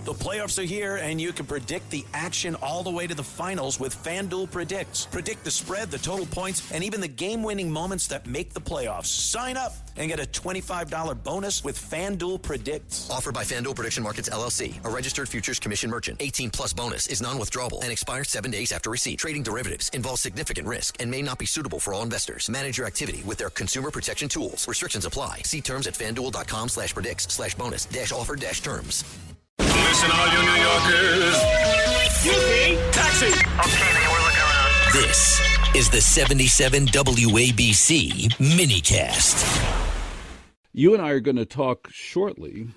The playoffs are here, and you can predict the action all the way to the finals with FanDuel Predicts. Predict the spread, the total points, and even the game-winning moments that make the playoffs. Sign up and get a $25 bonus with FanDuel Predicts. Offered by FanDuel Prediction Markets, LLC, a registered futures commission merchant. 18-plus bonus is non-withdrawable and expires 7 days after receipt. Trading derivatives involves significant risk and may not be suitable for all investors. Manage your activity with their consumer protection tools. Restrictions apply. See terms at FanDuel.com/predicts/bonus-offer-terms. Listen, all you New Yorkers. Taxi. Okay, man, we're looking around. This is the 77 WABC minicast. You and I are going to talk shortly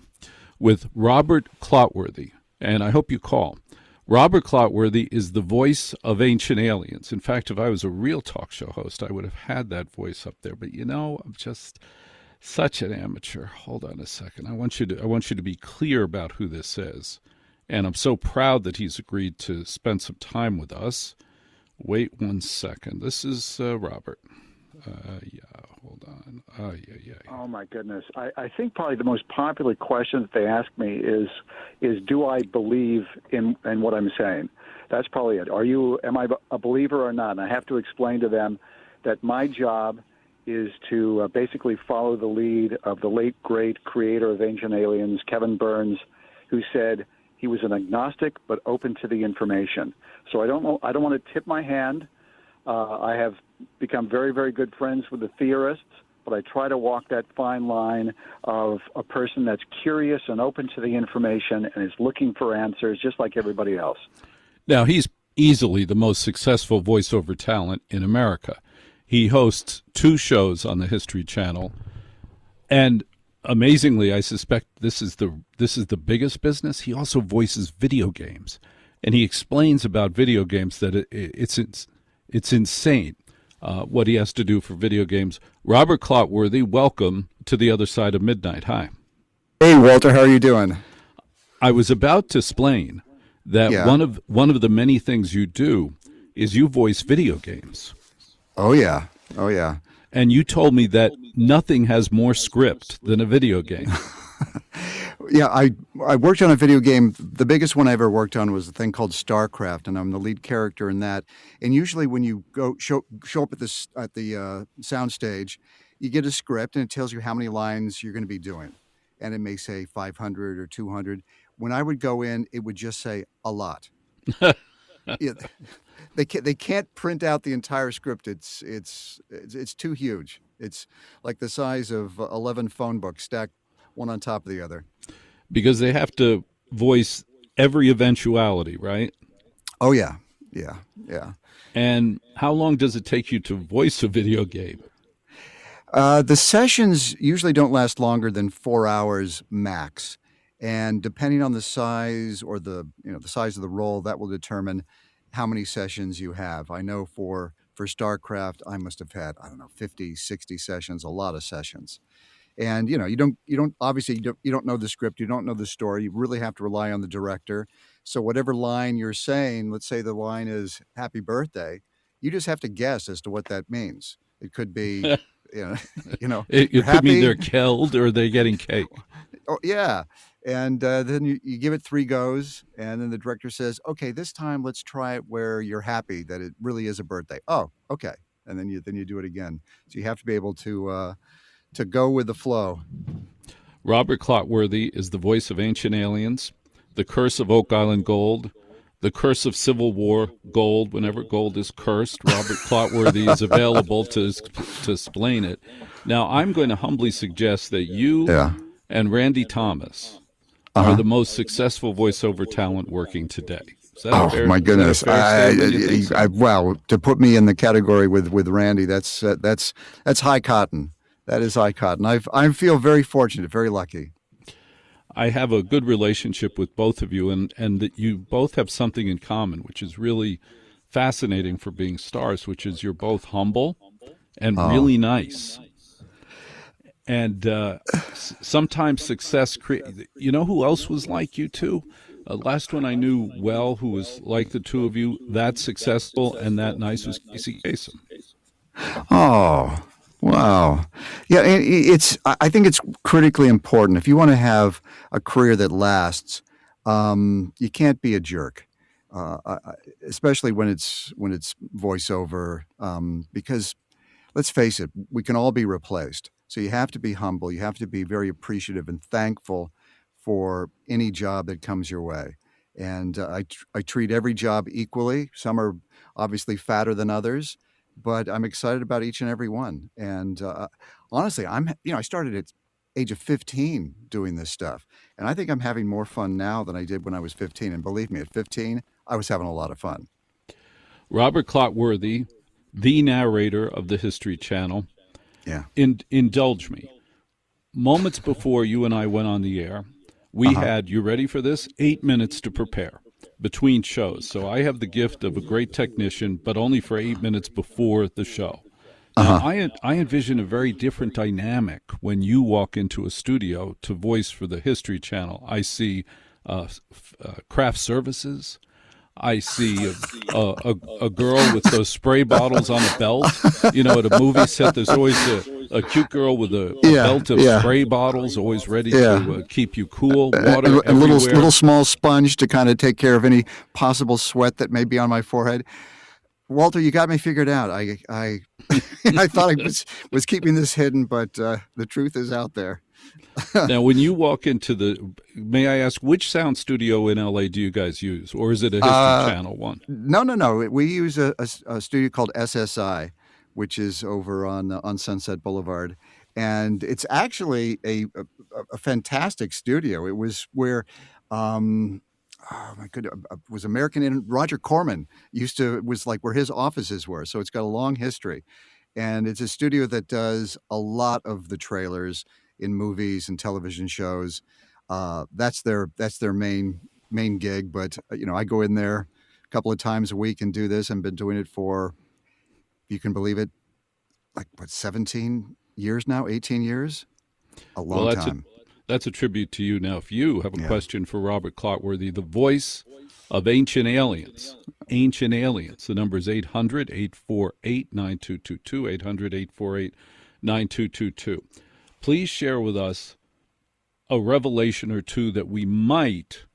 with Robert Clotworthy, and I hope you call. Robert Clotworthy is the voice of Ancient Aliens. In fact, if I was a real talk show host, I would have had that voice up there. But, I'm just such an amateur. Hold on a second. I want you to be clear about who this is. And I'm so proud that he's agreed to spend some time with us. Wait 1 second. This is Robert. Hold on. Oh, my goodness. I think probably the most popular question that they ask me is do I believe in what I'm saying? That's probably it. Am I a believer or not? And I have to explain to them that my job is to basically follow the lead of the late, great creator of Ancient Aliens, Kevin Burns, who said he was an agnostic but open to the information. So I don't want to tip my hand. I have become very, very good friends with the theorists, but I try to walk that fine line of a person that's curious and open to the information and is looking for answers just like everybody else. Now, he's easily the most successful voiceover talent in America. He hosts 2 shows on the History Channel, and amazingly, I suspect this is the biggest business. He also voices video games, and he explains about video games that it's insane what he has to do for video games. Robert Clotworthy, welcome to The Other Side of Midnight. Hi. Hey, Walter, how are you doing? I was about to explain that one of the many things you do is you voice video games. Oh, yeah. And you told me that nothing has more script than a video game. Yeah, I worked on a video game. The biggest one I ever worked on was a thing called StarCraft, and I'm the lead character in that. And usually when you go show up at the sound stage, you get a script, and it tells you how many lines you're going to be doing. And it may say 500 or 200. When I would go in, it would just say a lot. Yeah. They can't print out the entire script. It's too huge. It's like the size of 11 phone books stacked one on top of the other. Because they have to voice every eventuality, right? Oh, yeah. And how long does it take you to voice a video game? The sessions usually don't last longer than 4 hours max. And depending on the size or the size of the role, that will determine how many sessions you have. I know for StarCraft, I must have had, 50, 60 sessions, a lot of sessions. And, you don't know the script, you don't know the story. You really have to rely on the director. So whatever line you're saying, let's say the line is happy birthday, you just have to guess as to what that means. It could be, it could mean they're killed or they're getting cake. Oh, yeah. And then you give it 3 goes, and then the director says, okay, this time let's try it where you're happy that it really is a birthday. Oh, okay. And then you do it again. So you have to be able to go with the flow. Robert Clotworthy is the voice of Ancient Aliens, The Curse of Oak Island Gold, The Curse of Civil War Gold. Whenever gold is cursed, Robert Clotworthy is available to explain it. Now, I'm going to humbly suggest that you and Randy Thomas are the most successful voiceover talent working today. Oh, my goodness! Well, to put me in the category with Randy, that's high cotton. That is high cotton. I feel very fortunate, very lucky. I have a good relationship with both of you, and that you both have something in common, which is really fascinating for being stars, which is you're both humble and really nice. And sometimes success you know who else was like you two? Last one I knew well who was like the two of you, that successful and that nice, was Casey Kasem. Oh, wow. Yeah, I think it's critically important. If you want to have a career that lasts, You can't be a jerk, especially when it's voiceover, because let's face it, we can all be replaced. So you have to be humble. You have to be very appreciative and thankful for any job that comes your way. And I treat every job equally. Some are obviously fatter than others, but I'm excited about each and every one. And honestly, I started at age of 15 doing this stuff, and I think I'm having more fun now than I did when I was 15. And believe me, at 15, I was having a lot of fun. Robert Clotworthy, the narrator of the History Channel. Yeah. Indulge me. Moments before you and I went on the air, we had, you ready for this? 8 minutes to prepare between shows. So I have the gift of a great technician, but only for 8 minutes before the show. Now, I envision a very different dynamic when you walk into a studio to voice for the History Channel. I see craft services. I see a girl with those spray bottles on a belt. You know, at a movie set, there's always a cute girl with a belt of spray bottles, always ready to keep you cool. Water and everywhere. little small sponge to kind of take care of any possible sweat that may be on my forehead. Walter, you got me figured out. I I thought I was keeping this hidden, but the truth is out there. Now, when you walk into may I ask, which sound studio in LA do you guys use? Or is it a History Channel one? No. We use a studio called SSI, which is over on Sunset Boulevard. And it's actually a fantastic studio. It was where, oh my goodness, was American in Roger Corman was like where his offices were. So it's got a long history. And it's a studio that does a lot of the trailers in movies and television shows. That's their main gig. But I go in there a couple of times a week and do this. I've been doing it for, if you can believe it, 17 years now, 18 years, a long time. That's a tribute to you. Now, if you have a question for Robert Clotworthy, the voice of Ancient Aliens, the number is 800-848-9222, 800-848-9222. Please share with us a revelation or two that we might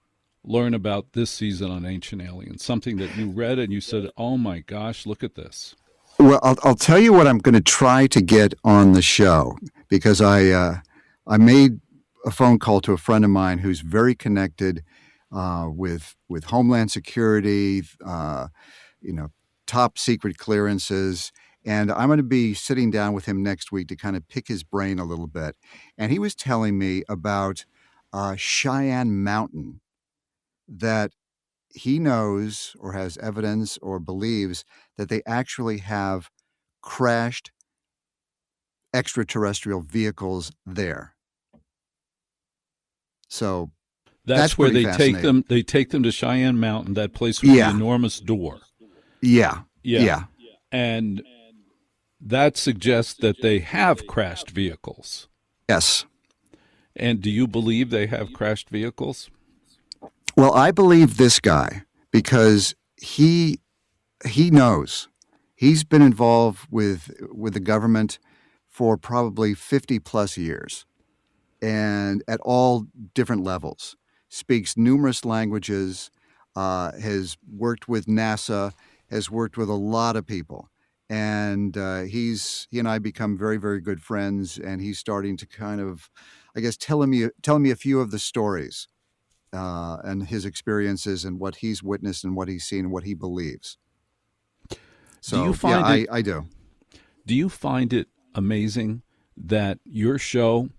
learn about this season on Ancient Aliens, something that you read and you said, oh my gosh, look at this. Well, I'll tell you what I'm going to try to get on the show, because I made a phone call to a friend of mine who's very connected with Homeland Security, top secret clearances. And I'm going to be sitting down with him next week to kind of pick his brain a little bit. And he was telling me about Cheyenne Mountain, that he knows or has evidence or believes that they actually have crashed extraterrestrial vehicles there. So that's where they take them. They take them to Cheyenne Mountain, that place with the enormous door. Yeah. And that suggests that they have crashed vehicles. Yes. And do you believe they have crashed vehicles? Well, I believe this guy because he knows. He's been involved with the government for probably 50 plus years, and at all different levels. Speaks numerous languages, has worked with NASA, has worked with a lot of people. And he and I become very, very good friends, and he's starting to kind of, I guess, telling me a few of the stories and his experiences and what he's witnessed and what he's seen and what he believes. So, do you find I do. Do you find it amazing that your show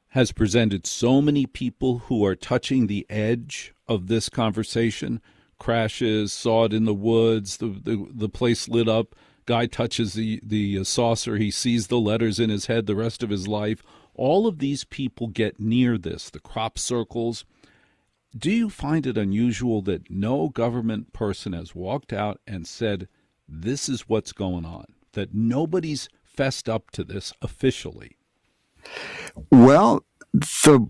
has presented so many people who are touching the edge of this conversation? Crashes, saw it in the woods, the place lit up, guy touches the saucer, he sees the letters in his head the rest of his life. All of these people get near this, the crop circles. Do you find it unusual that no government person has walked out and said, this is what's going on, that nobody's fessed up to this officially? Well, the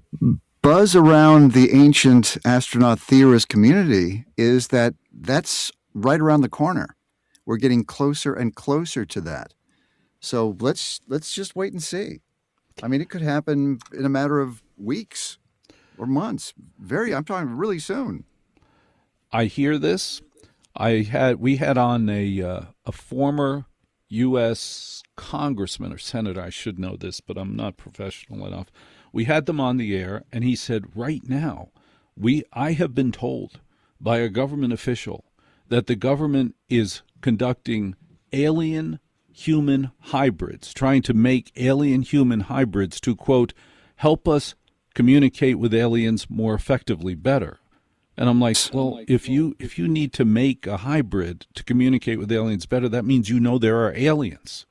buzz around the ancient astronaut theorist community is that that's right around the corner. We're getting closer and closer to that. So let's just wait and see. I mean, it could happen in a matter of weeks. or months. I'm talking really soon. I hear this. We had on a former U.S. congressman or senator. I should know this, but I'm not professional enough. We had them on the air, and he said, right now, I have been told by a government official that the government is conducting alien-human hybrids, trying to make alien-human hybrids to, quote, help us communicate with aliens more effectively, better. And I'm like, well, if you need to make a hybrid to communicate with aliens better, that means you know there are aliens.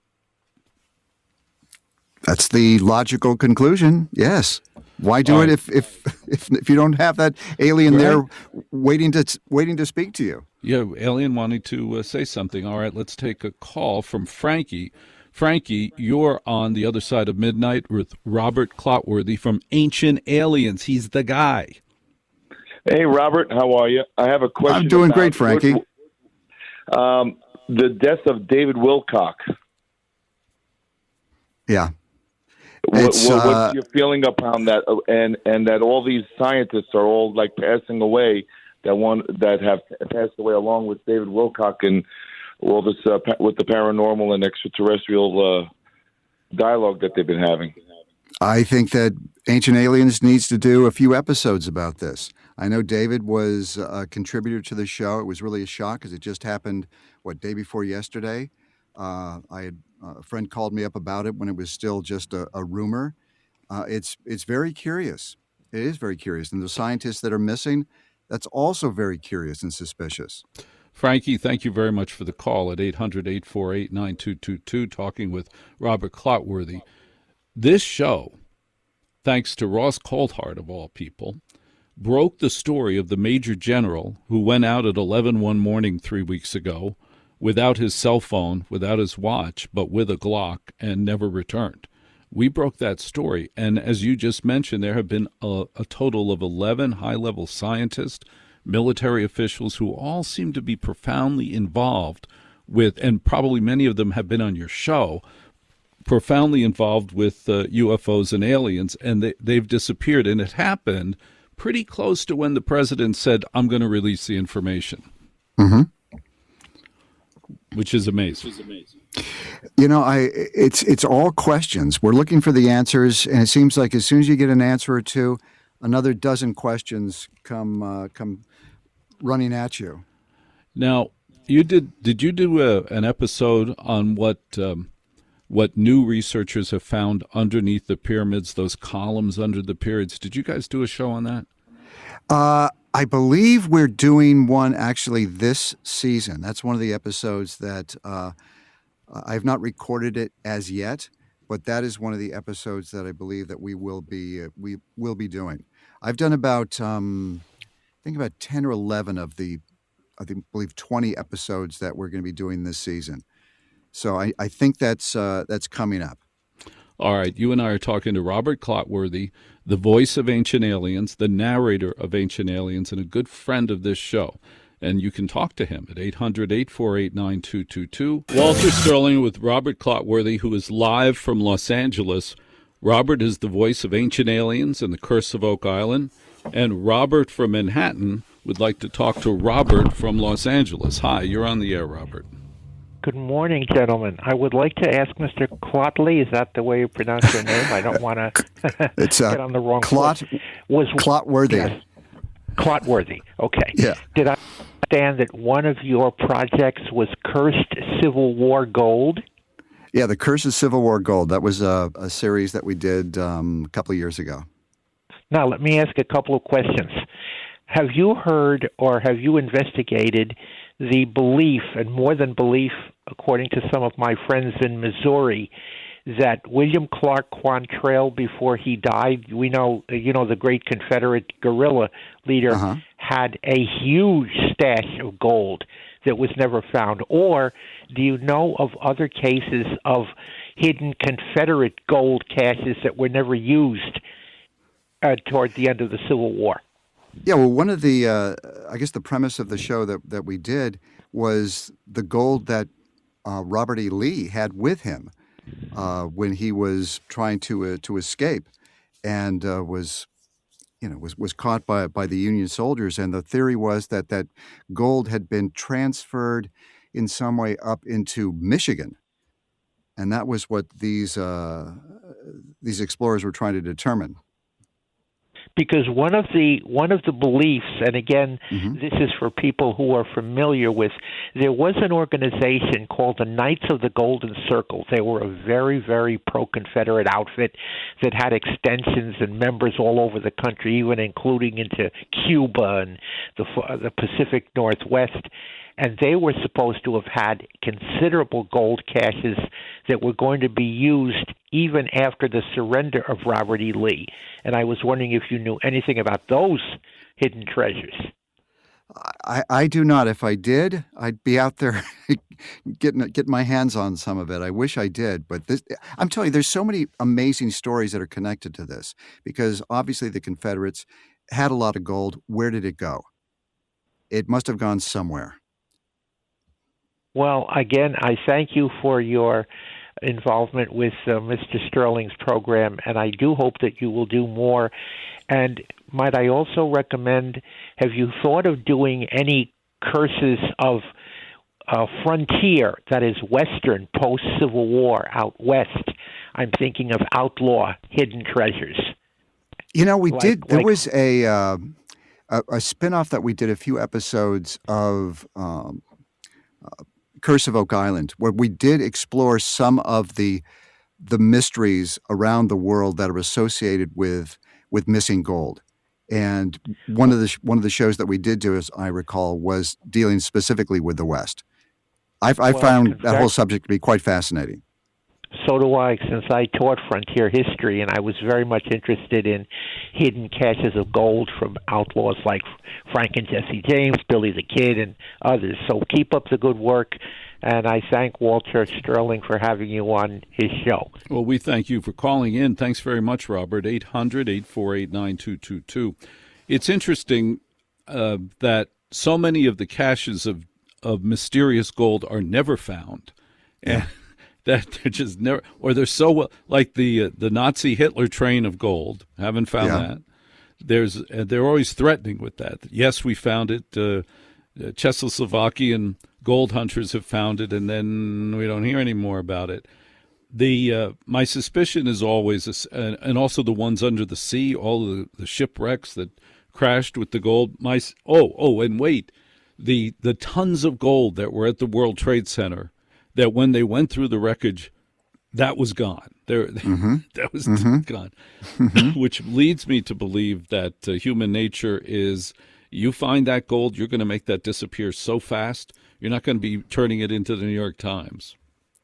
That's the logical conclusion. Yes. Why do it if you don't have that alien there waiting to speak to you? Yeah, alien wanting to say something. All right, let's take a call from Frankie. Frankie, you're on the other side of midnight with Robert Clotworthy from Ancient Aliens. He's the guy. Hey, Robert, how are you? I have a question. I'm doing great, Frankie. The death of David Wilcock. Yeah. What's your feeling upon that? And that all these scientists are all like passing away. That have passed away along with David Wilcock and all this with the paranormal and extraterrestrial dialogue that they've been having. I think that Ancient Aliens needs to do a few episodes about this. I know David was a contributor to the show. It was really a shock because it just happened, day before yesterday. A friend called me up about it when it was still just a rumor. It's very curious. It is very curious. And the scientists that are missing, that's also very curious and suspicious. Frankie, thank you very much for the call at 800-848-9222, talking with Robert Clotworthy. This show, thanks to Ross Coulthart, of all people, broke the story of the Major General who went out at 11 one morning 3 weeks ago without his cell phone, without his watch, but with a Glock, and never returned. We broke that story, and as you just mentioned, there have been a total of 11 high-level scientists, military officials who all seem to be profoundly involved with, and probably many of them have been on your show, profoundly involved with UFOs and aliens, and they've disappeared. And it happened pretty close to when the president said, I'm going to release the information. Mm-hmm. Which is amazing. You know, it's all questions. We're looking for the answers, and it seems like as soon as you get an answer or two, another dozen questions come running at you. Now, did you do an episode on what new researchers have found underneath the pyramids, those columns under the pyramids? Did you guys do a show on that? I believe we're doing one actually this season. That's one of the episodes that I have not recorded it as yet, but that is one of the episodes that I believe that we will be doing. I've done about I think about 10 or 11 of the I believe 20 episodes that we're going to be doing this season. So I think that's coming up. All right, you and I are talking to Robert Clotworthy, the voice of Ancient Aliens, the narrator of Ancient Aliens, and a good friend of this show. And you can talk to him at 800-848-9222. Walter Sterling with Robert Clotworthy, who is live from Los Angeles. Robert is the voice of Ancient Aliens and the Curse of Oak Island. And Robert from Manhattan would like to talk to Robert from Los Angeles. Hi, you're on the air, Robert. Good morning, gentlemen. I would like to ask Mr. Clotley, is that the way you pronounce your name? I don't want to get on the wrong foot. Clotworthy. Yes, Clotworthy. Okay. Yeah. Did I understand that one of your projects was Cursed Civil War Gold? Yeah, the Curse of Civil War Gold. That was a series that we did a couple of years ago. Now, let me ask a couple of questions. Have you heard or have you investigated the belief, and more than belief, according to some of my friends in Missouri, that William Clark Quantrill, before he died, we know, the great Confederate guerrilla leader, had a huge stash of gold that was never found? Or do you know of other cases of hidden Confederate gold caches that were never used toward the end of the Civil War? Yeah, well, one of the, I guess the premise of the show that we did was the gold that Robert E. Lee had with him when he was trying to escape and was, was caught by the Union soldiers, and the theory was that gold had been transferred in some way up into Michigan, and that was what these explorers were trying to determine. Because one of the beliefs, and again, this is for people who are familiar with, there was an organization called the Knights of the Golden Circle. They were a very, very pro-Confederate outfit that had extensions and members all over the country, even including into Cuba and the Pacific Northwest. And they were supposed to have had considerable gold caches that were going to be used even after the surrender of Robert E. Lee. And I was wondering if you knew anything about those hidden treasures. I do not. If I did, I'd be out there getting my hands on some of it. I wish I did. But I'm telling you, there's so many amazing stories that are connected to this, because obviously the Confederates had a lot of gold. Where did it go? It must have gone somewhere. Well, again, I thank you for your involvement with Mr. Sterling's program, and I do hope that you will do more. And might I also recommend, have you thought of doing any curses of frontier, that is Western, post-Civil War, out West? I'm thinking of outlaw hidden treasures. We did. There was a spinoff that we did a few episodes of Curse of Oak Island, where we did explore some of the mysteries around the world that are associated with missing gold. And one of the shows that we did do, as I recall, was dealing specifically with the West. I found that whole subject to be quite fascinating. So do I, since I taught frontier history, and I was very much interested in hidden caches of gold from outlaws like Frank and Jesse James, Billy the Kid, and others. So keep up the good work, and I thank Walter Sterling for having you on his show. Well, we thank you for calling in. Thanks very much, Robert. 800-848-9222. It's interesting that so many of the caches of mysterious gold are never found. And that they're just never, or they're so well, like the Nazi Hitler train of gold. Haven't found that. They're always threatening with that. Yes, we found it. Czechoslovakian gold hunters have found it, and then we don't hear any more about it. My suspicion is always, and also the ones under the sea, all the shipwrecks that crashed with the gold. And wait, the tons of gold that were at the World Trade Center, that when they went through the wreckage, that was gone. That was gone, which leads me to believe that human nature is, you find that gold, you're going to make that disappear so fast, you're not going to be turning it into the New York Times.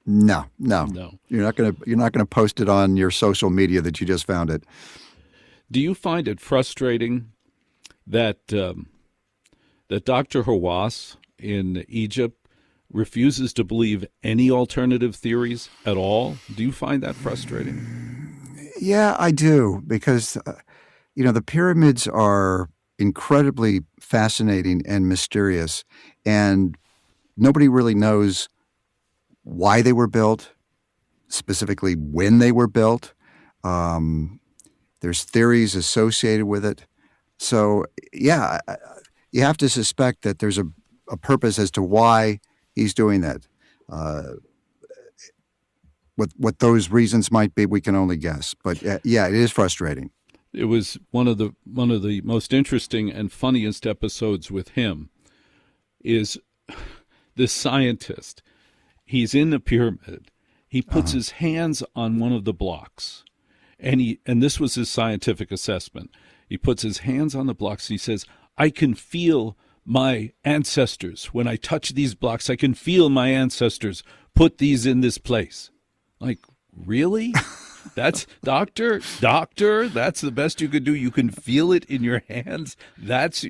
No. You're not going to post it on your social media that you just found it. Do you find it frustrating that Dr. Hawass in Egypt refuses to believe any alternative theories at all? Do you find that frustrating? Yeah, I do, because the pyramids are incredibly fascinating and mysterious, and nobody really knows why they were built, specifically when they were built. There's theories associated with it. So, yeah, you have to suspect that there's a purpose as to why he's doing that. What those reasons might be, we can only guess. But yeah, it is frustrating. It was one of the most interesting and funniest episodes with him is this scientist. He's in the pyramid. He puts his hands on one of the blocks, and this was his scientific assessment. He puts his hands on the blocks. He says, "I can feel my ancestors. When I touch these blocks, I can feel my ancestors put these in this place." Like, really? That's doctor, that's the best you could do. You can feel it in your hands. That's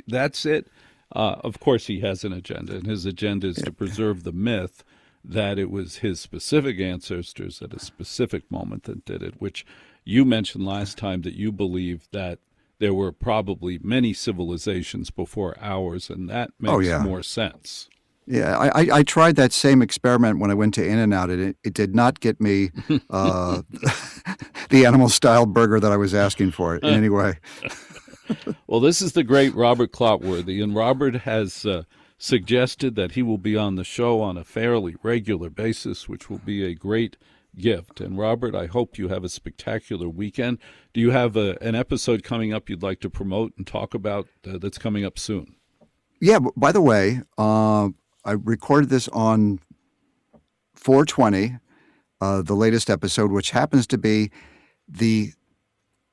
it. Of course, he has an agenda, and his agenda is to preserve the myth that it was his specific ancestors at a specific moment that did it, which you mentioned last time, that you believe that there were probably many civilizations before ours, and that makes more sense. Yeah, I tried that same experiment when I went to In-N-Out, and it did not get me the animal-style burger that I was asking for in any way. Well, this is the great Robert Clotworthy, and Robert has suggested that he will be on the show on a fairly regular basis, which will be a great gift. And Robert, I hope you have a spectacular weekend. Do you have an episode coming up you'd like to promote and talk about that's coming up soon? Yeah, by the way, I recorded this on 420, the latest episode, which happens to be the,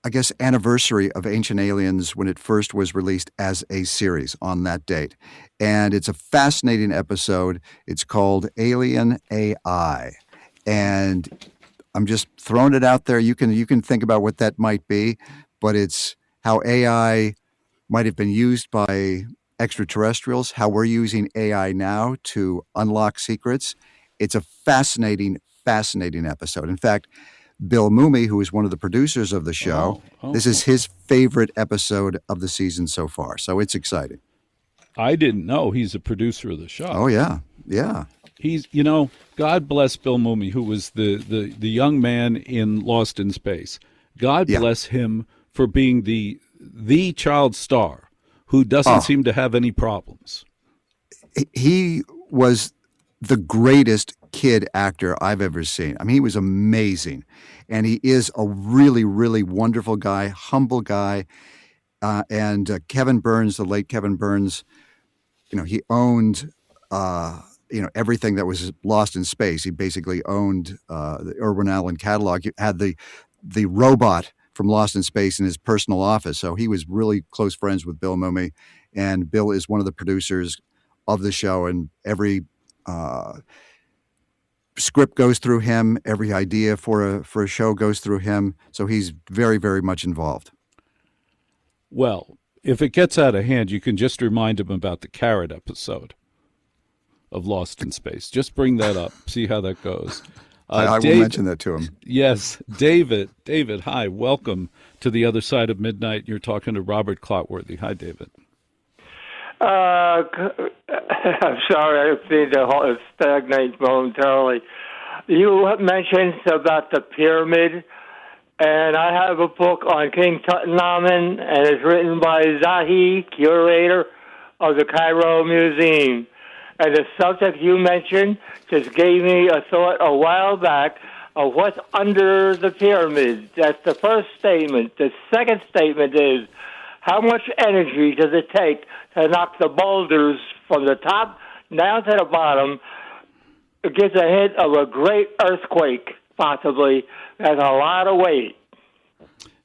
I guess, anniversary of Ancient Aliens when it first was released as a series on that date. And it's a fascinating episode. It's called Alien AI. And I'm just throwing it out there. You can think about what that might be, but it's how AI might have been used by extraterrestrials, how we're using AI now to unlock secrets. It's a fascinating episode. In fact, Bill Mooney, who is one of the producers of the show, this is his favorite episode of the season so far. So it's exciting. I didn't know he's a producer of the show. Oh, yeah. Yeah. He's, God bless Bill Mooney, who was the young man in Lost in Space. God bless him for being the child star who doesn't seem to have any problems. He was the greatest kid actor I've ever seen. I mean, he was amazing. And he is a really, really wonderful guy, humble guy. And Kevin Burns, the late Kevin Burns, he owned everything that was Lost in Space. He basically owned the Irwin Allen catalog. He had the robot from Lost in Space in his personal office. So he was really close friends with Bill Mooney. And Bill is one of the producers of the show. And every script goes through him. Every idea for a show goes through him. So he's very, very much involved. Well, if it gets out of hand, you can just remind him about the carrot episode of Lost in Space. Just bring that up. See how that goes. I will mention that to him. Yes. David, hi. Welcome to The Other Side of Midnight. You're talking to Robert Clotworthy. Hi, David. I'm sorry, I seem to stagnate momentarily. You mentioned about the pyramid, and I have a book on King Tutankhamun, and it's written by Zahi, curator of the Cairo Museum. And the subject you mentioned just gave me a thought a while back of what's under the pyramid. That's the first statement. The second statement is, how much energy does it take to knock the boulders from the top down to the bottom? It gives a hint of a great earthquake, possibly. That's a lot of weight.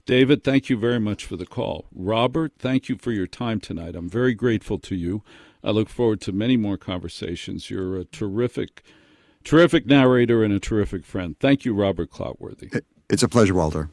David, thank you very much for the call. Robert, thank you for your time tonight. I'm very grateful to you. I look forward to many more conversations. You're a terrific narrator and a terrific friend. Thank you, Robert Clotworthy. It's a pleasure, Walter.